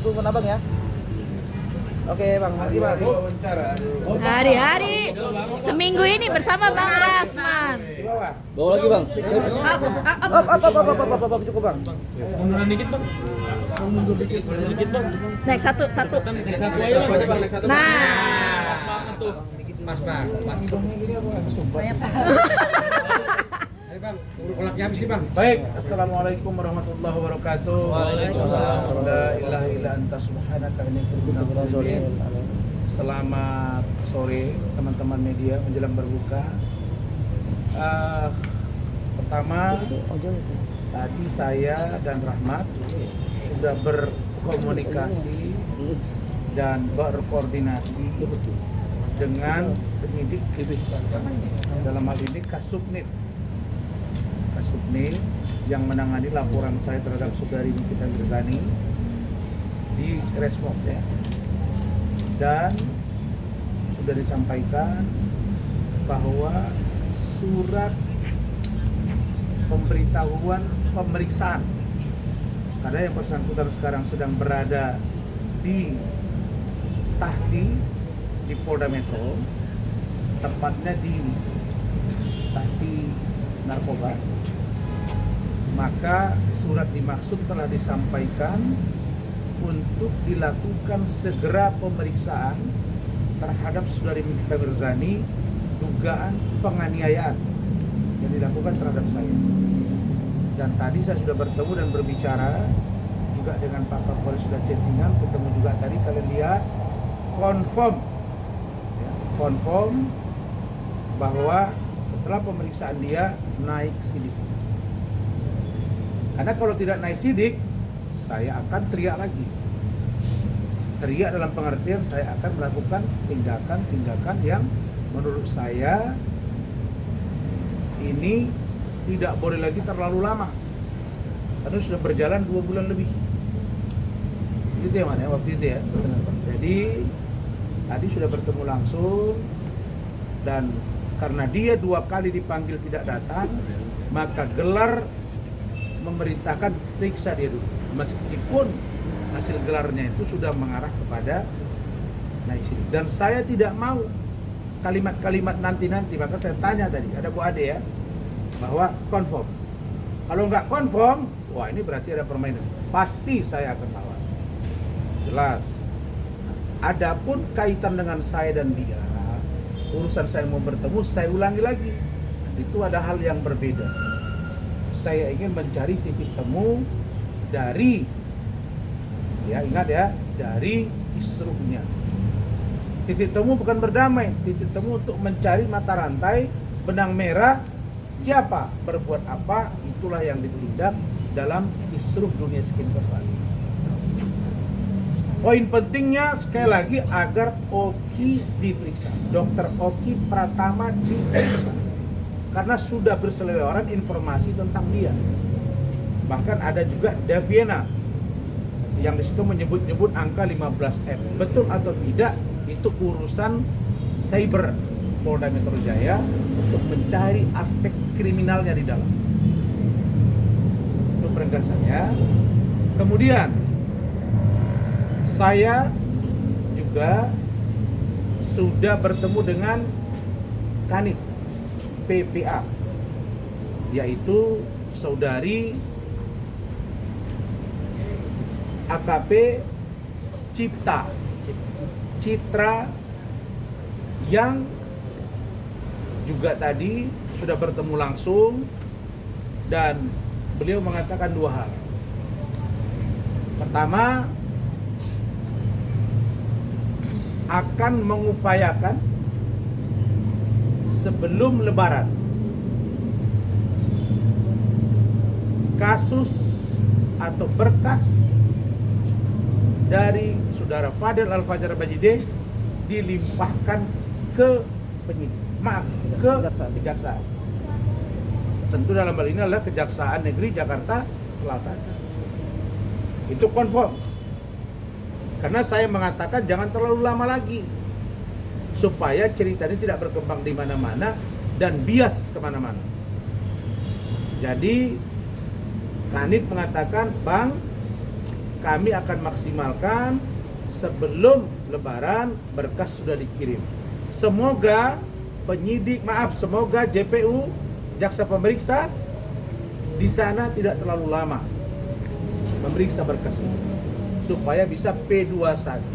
tunggu abang ya. Oke bang, mari bang. Hari-hari seminggu ini bersama Bang Rasman. Di bawah. Bawa lagi bang. Up, cukup bang. Munduran dikit bang. Mundur dikit bang. Naik satu. Satu aja bang. Nah. Banget tuh. Mas bang, mas. Hidungnya gini aku nggak kesumpah. Ayo bang, udah kolaknya habis nih bang. Baik, assalamualaikum warahmatullahi wabarakatuh. Waalaikumsalam. La ilaha illa anta subhanaka inni kuntu minadz dzalimin. Selamat sore teman-teman media menjelang berbuka. Pertama, tadi saya dan Rahmat sudah berkomunikasi dan berkoordinasi dengan penyidik dalam hal ini Kasubnit yang menangani laporan saya terhadap saudari Nikita Mirzani di Resmob ya. Dan sudah disampaikan bahwa surat pemberitahuan pemeriksaan karena yang bersangkutan sekarang sedang berada di Tahti di Polda Metro, tepatnya di Tahti Narkoba. Maka surat dimaksud telah disampaikan untuk dilakukan segera pemeriksaan terhadap saudari Nikita Mirzani dugaan penganiayaan yang dilakukan terhadap saya. Dan tadi saya sudah bertemu dan berbicara juga dengan Pak Kapolres, sudah chattingan, ketemu juga tadi, kalian lihat, konfirm bahwa setelah pemeriksaan dia naik sidik. Karena kalau tidak naik sidik, saya akan teriak lagi. Teriak dalam pengertian saya akan melakukan tindakan-tindakan yang menurut saya ini tidak boleh lagi terlalu lama. Karena sudah berjalan 2 bulan lebih. Gitu ya mana waktu itu ya. Jadi tadi sudah bertemu langsung, dan karena dia 2 kali dipanggil tidak datang, maka gelar memerintahkan periksa dia dulu. Meskipun hasil gelarnya itu sudah mengarah kepada naik sidik. Dan saya tidak mau kalimat-kalimat nanti-nanti, maka saya tanya tadi, ada Bu Ade ya, bahwa konfirm. Kalau nggak konfirm, wah ini berarti ada permainan. Pasti saya akan lawan. Jelas. Adapun kaitan dengan saya dan dia, urusan saya mau bertemu, saya ulangi lagi. Itu ada hal yang berbeda. Saya ingin mencari titik temu dari, ya ingat ya, dari kisruhnya. Titik temu bukan berdamai, titik temu untuk mencari mata rantai, benang merah, siapa berbuat apa, itulah yang ditindak dalam kisruh dunia skincare saat ini. Poin pentingnya sekali lagi agar Oki diperiksa, Dokter Oki Pratama diperiksa, karena sudah berseliweran informasi tentang dia. Bahkan ada juga Daviena yang disitu menyebut-nyebut angka 15M. Betul atau tidak, itu urusan cyber Polda Metro Jaya untuk mencari aspek kriminalnya di dalam. Itu penegasannya. Kemudian saya juga sudah bertemu dengan Kanit PPA, yaitu saudari AKP Citra yang juga tadi sudah bertemu langsung, dan beliau mengatakan 2 hal. Pertama, akan mengupayakan sebelum Lebaran kasus atau berkas dari saudara Fadel Al-Fajar Bajide dilimpahkan ke penyidik, ke kejaksaan. Tentu dalam hal ini adalah Kejaksaan Negeri Jakarta Selatan. Itu konfirm. Karena saya mengatakan jangan terlalu lama lagi, supaya cerita ini tidak berkembang di mana-mana dan bias kemana-mana. Jadi Kanit mengatakan, Bang, kami akan maksimalkan sebelum Lebaran berkas sudah dikirim. Semoga semoga JPU, jaksa pemeriksa di sana tidak terlalu lama memeriksa berkas ini, supaya bisa P21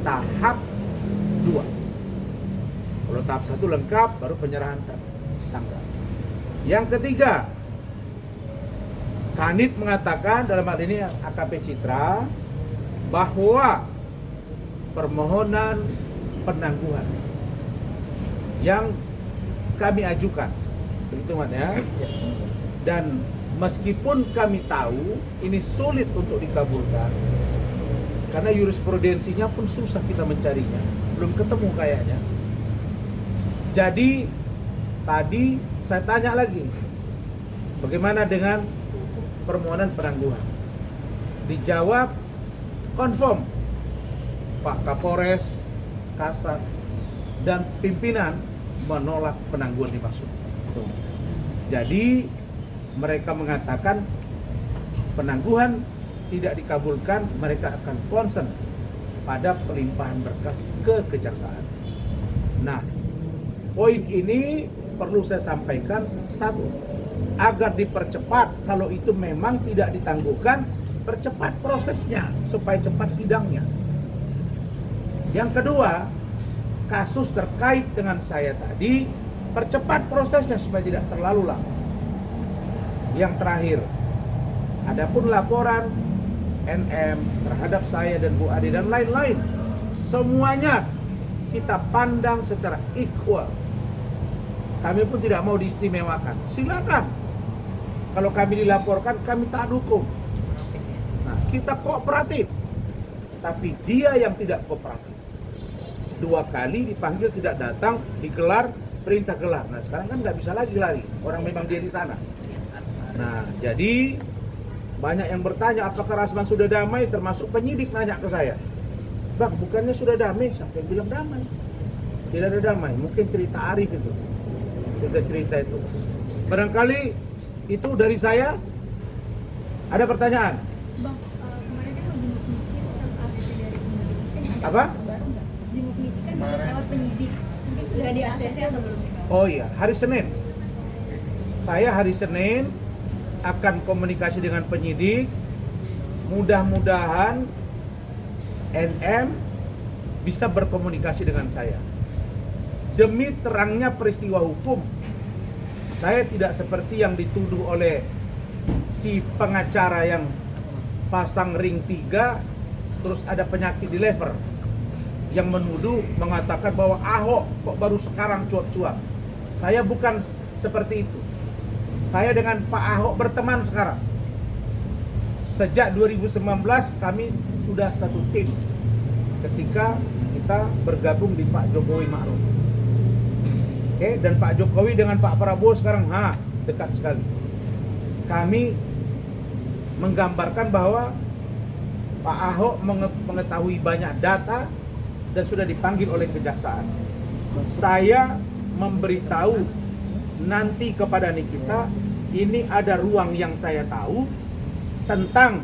tahap 2. Kalau tahap 1 lengkap, baru penyerahan tersangka. Yang ketiga, Kanit mengatakan dalam hal ini AKP Citra bahwa permohonan penangguhan yang kami ajukan, begitu Mat ya. Dan meskipun kami tahu ini sulit untuk dikabulkan karena jurisprudensinya pun susah kita mencarinya, belum ketemu kayaknya. Jadi tadi saya tanya lagi, bagaimana dengan permohonan penangguhan? Dijawab konfirm Pak Kapolres, Kasat, dan pimpinan menolak penangguhan dimaksud. Jadi mereka mengatakan penangguhan tidak dikabulkan, mereka akan concern pada pelimpahan berkas ke kejaksaan. Nah, poin ini perlu saya sampaikan, satu, agar dipercepat. Kalau itu memang tidak ditangguhkan, percepat prosesnya supaya cepat sidangnya. Yang kedua, kasus terkait dengan saya tadi, percepat prosesnya supaya tidak terlalu lama. Yang terakhir, adapun laporan NM terhadap saya dan Bu Ade dan lain-lain, semuanya kita pandang secara equal. Kami pun tidak mau diistimewakan. Silakan. Kalau kami dilaporkan, kami tak dukung. Nah, kita kooperatif. Tapi dia yang tidak kooperatif. 2 kali dipanggil tidak datang, digelar, perintah gelar. Nah, sekarang kan nggak bisa lagi lari. Orang memang dia di sana. Nah, jadi banyak yang bertanya apakah Rasman sudah damai, termasuk penyidik nanya ke saya. Bang, bukannya sudah damai? Siapa yang bilang damai? Tidak ada damai. Mungkin cerita Arif itu. Cerita itu. Barangkali itu dari saya. Ada pertanyaan? Bang, kemarin kan jenguk Niki terus sama APP dari penyidik. Apa? Baru nggak? Jenguk Niki kan baru lewat penyidik. Mungkin sudah di ACC atau belum? Oh iya, hari Senin. Saya hari Senin akan komunikasi dengan penyidik. Mudah-mudahan NM bisa berkomunikasi dengan saya. Demi terangnya peristiwa hukum, saya tidak seperti yang dituduh oleh si pengacara yang pasang ring 3 terus ada penyakit di lever, yang menuduh mengatakan bahwa Ahok kok baru sekarang cuap-cuap. Saya bukan seperti itu. Saya dengan Pak Ahok berteman sekarang. Sejak 2019 kami sudah satu tim ketika kita bergabung di Pak Jokowi Ma'ruf. Oke, dan Pak Jokowi dengan Pak Prabowo sekarang dekat sekali. Kami menggambarkan bahwa Pak Ahok mengetahui banyak data dan sudah dipanggil oleh kejaksaan. Saya memberitahu nanti kepada Nikita, ini ada ruang yang saya tahu tentang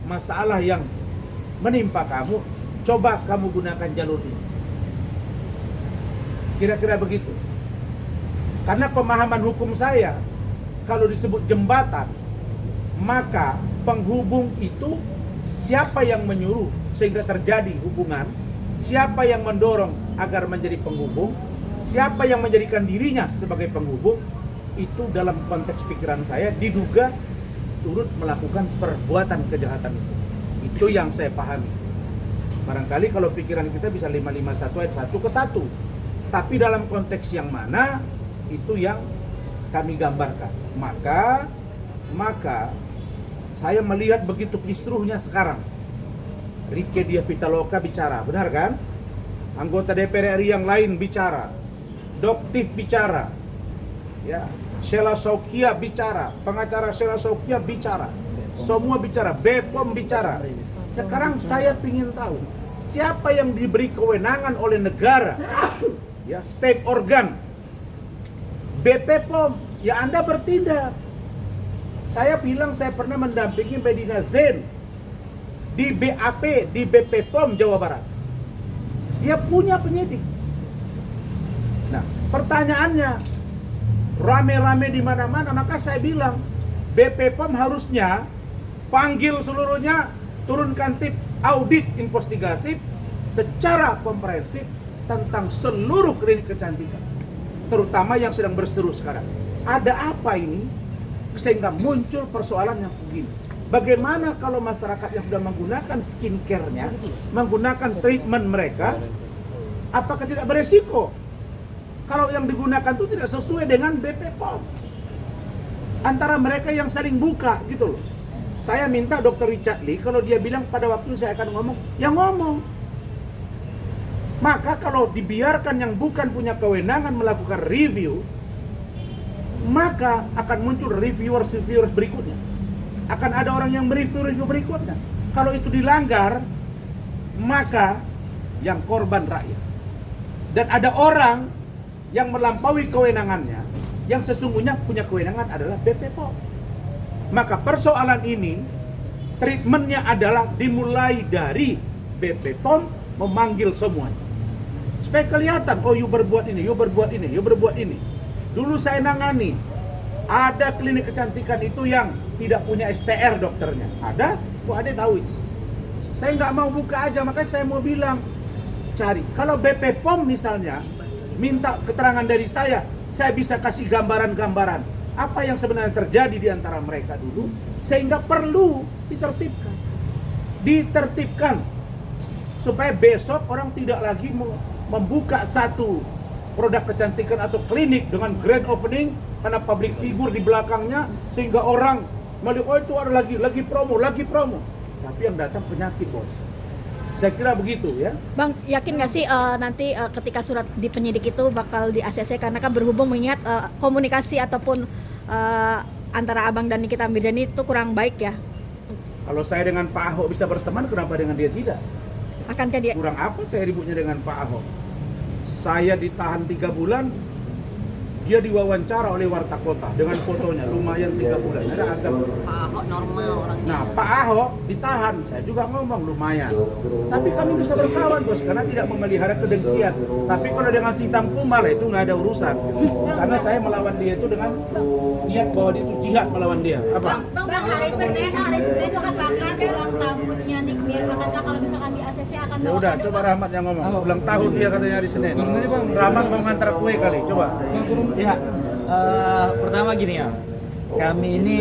masalah yang menimpa kamu, coba kamu gunakan jalur ini. Kira-kira begitu. Karena pemahaman hukum saya, kalau disebut jembatan, maka penghubung itu siapa yang menyuruh sehingga terjadi hubungan, siapa yang mendorong agar menjadi penghubung, siapa yang menjadikan dirinya sebagai penghubung, itu dalam konteks pikiran saya diduga turut melakukan perbuatan kejahatan itu. Itu yang saya pahami. Barangkali kalau pikiran kita bisa 551 ayat 1 ke 1. Tapi dalam konteks yang mana, itu yang kami gambarkan. Maka saya melihat begitu kisruhnya sekarang. Rike Diah Pitaloka bicara, benar kan? Anggota DPR RI yang lain bicara. Doktif bicara. Ya, Sheila Saukia bicara, pengacara Sheila Saukia bicara. Semua bicara, BPOM bicara. Sekarang saya ingin tahu siapa yang diberi kewenangan oleh negara, ya, state organ, BPOM, ya Anda bertindak. Saya bilang saya pernah mendampingi Medina Zain di BAP, di BP POM Jawa Barat. Dia punya penyidik. Nah, pertanyaannya rame-rame di mana-mana, maka saya bilang BP POM harusnya panggil seluruhnya, turunkan tim audit investigatif secara komprehensif tentang seluruh klinik kecantikan, terutama yang sedang berseteru sekarang. Ada apa ini sehingga muncul persoalan yang segini? Bagaimana kalau masyarakat yang sudah menggunakan skincare-nya, menggunakan treatment mereka, apakah tidak beresiko kalau yang digunakan itu tidak sesuai dengan BP POM? Antara mereka yang saling buka gitu loh. Saya minta Dr. Richard Lee, kalau dia bilang pada waktu saya akan ngomong, ya ngomong. Maka kalau dibiarkan yang bukan punya kewenangan melakukan review, maka akan muncul reviewers berikutnya. Akan ada orang yang mereview berikutnya. Kalau itu dilanggar, maka yang korban rakyat. Dan ada orang yang melampaui kewenangannya, yang sesungguhnya punya kewenangan adalah BP POM. Maka persoalan ini treatmentnya adalah dimulai dari BP POM memanggil semuanya supaya kelihatan, oh you berbuat ini, you berbuat ini, you berbuat ini. Dulu saya nangani ada klinik kecantikan itu yang tidak punya STR dokternya. Ada, kok ada tahu itu. Saya nggak mau buka aja, makanya saya mau bilang cari. Kalau BP POM misalnya minta keterangan dari saya bisa kasih gambaran-gambaran apa yang sebenarnya terjadi di antara mereka dulu, sehingga perlu ditertibkan supaya besok orang tidak lagi membuka satu produk kecantikan atau klinik dengan grand opening karena public figure di belakangnya, sehingga orang melihat oh itu ada lagi promo, tapi yang datang penyakit, bos. Saya kira begitu ya. Bang, yakin nggak sih nanti ketika surat di penyidik itu bakal di ACC, karena kan berhubung mengingat komunikasi ataupun antara Abang dan Nikita Mirzani itu kurang baik ya? Kalau saya dengan Pak Ahok bisa berteman, kenapa dengan dia tidak? Akankah dia? Kurang apa saya ributnya dengan Pak Ahok? Saya ditahan 3 bulan, dia diwawancara oleh Warta Kota dengan fotonya, lumayan 3 bulan. Ada agak Pak Ahok normal orangnya. Nah, Pak Ahok ditahan, saya juga ngomong lumayan. Tapi kami bisa berkawan, bos, karena tidak memelihara kedengkian. Tapi kalau dengan si hitam kumal itu nggak ada urusan. Karena saya melawan dia itu dengan niat bahwa dia itu jihad melawan dia. Apa? Bang, hari Senin itu kan rakyat ulang tahunnya Nikmir. Akankah kalau misalkan di ACC akan Ya udah, coba Rahmat yang ngomong. Ulang tahun dia katanya hari Senin. Rahmat mau ngantar kue kali, coba. Ya, pertama gini ya, kami ini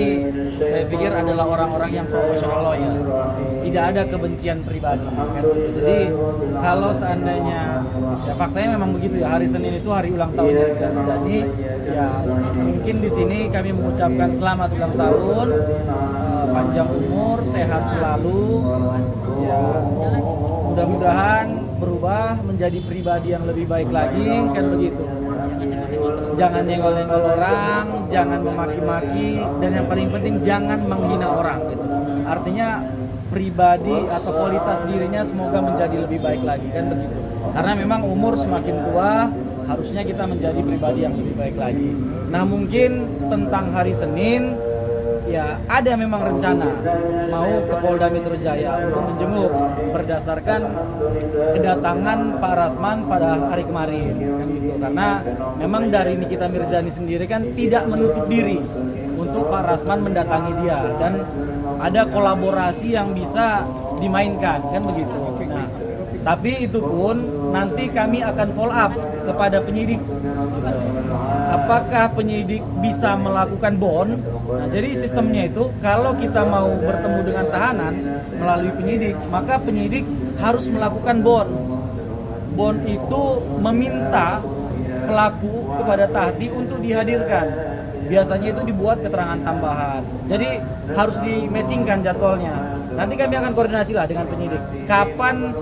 saya pikir adalah orang-orang yang profesional loyal, tidak ada kebencian pribadi kan gitu. Jadi kalau seandainya ya faktanya memang begitu ya, hari Senin itu hari ulang tahun dari Nikita Mirzani, ya mungkin di sini kami mengucapkan selamat ulang tahun, panjang umur, sehat selalu, ya mudah-mudahan berubah menjadi pribadi yang lebih baik lagi kan begitu. Jangan nyenggol-nyenggol orang, jangan memaki-maki, dan yang paling penting jangan menghina orang gitu. Artinya pribadi atau kualitas dirinya semoga menjadi lebih baik lagi kan begitu. Karena memang umur semakin tua, harusnya kita menjadi pribadi yang lebih baik lagi. Nah, mungkin tentang hari Senin ya ada memang rencana mau ke Polda Metro Jaya untuk menjenguk berdasarkan kedatangan Pak Rasman pada hari kemarin kan gitu. Karena memang dari Nikita Mirzani sendiri kan tidak menutup diri untuk Pak Rasman mendatangi dia, dan ada kolaborasi yang bisa dimainkan kan begitu. Nah, tapi itu pun nanti kami akan follow up kepada penyidik. Apakah penyidik bisa melakukan bond? Nah, jadi sistemnya itu kalau kita mau bertemu dengan tahanan melalui penyidik, maka penyidik harus melakukan bond. Bond itu meminta pelaku kepada tahti untuk dihadirkan. Biasanya itu dibuat keterangan tambahan. Jadi harus di-matchingkan jadwalnya. Nanti kami akan koordinasi lah dengan penyidik. Kapan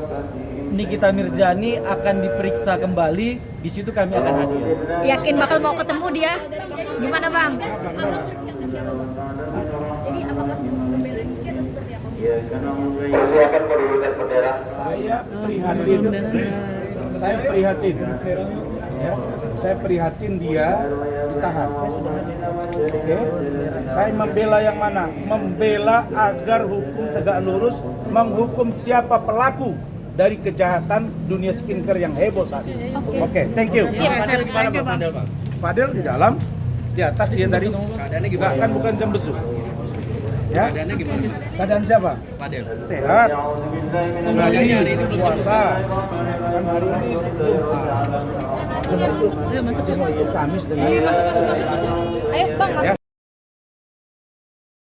Nikita Mirzani akan diperiksa kembali, di situ kami akan hadir. Yakin bakal mau ketemu dia? Gimana Bang? Abang berpihak ke siapa, Bang? Jadi apakah membela Niki atau seperti apa? Saya prihatin. Ya. saya prihatin dia ditahan. Oke, saya membela yang mana? Membela agar hukum tegak lurus, menghukum siapa pelaku dari kejahatan dunia skincare yang heboh saat ini. Oke, thank you. Padel gimana bang? Padel bang? Fadel di dalam, di atas dia tadi. Keadaannya Enggak, gimana? kan bukan jam besuk. Ya, Keadaannya gimana bang? keadaan siapa? Padel. Sehat. Hari ini belum puasa. Kan hari ini Jumat. Jumat itu Kamis dan Ayo bang, masuk.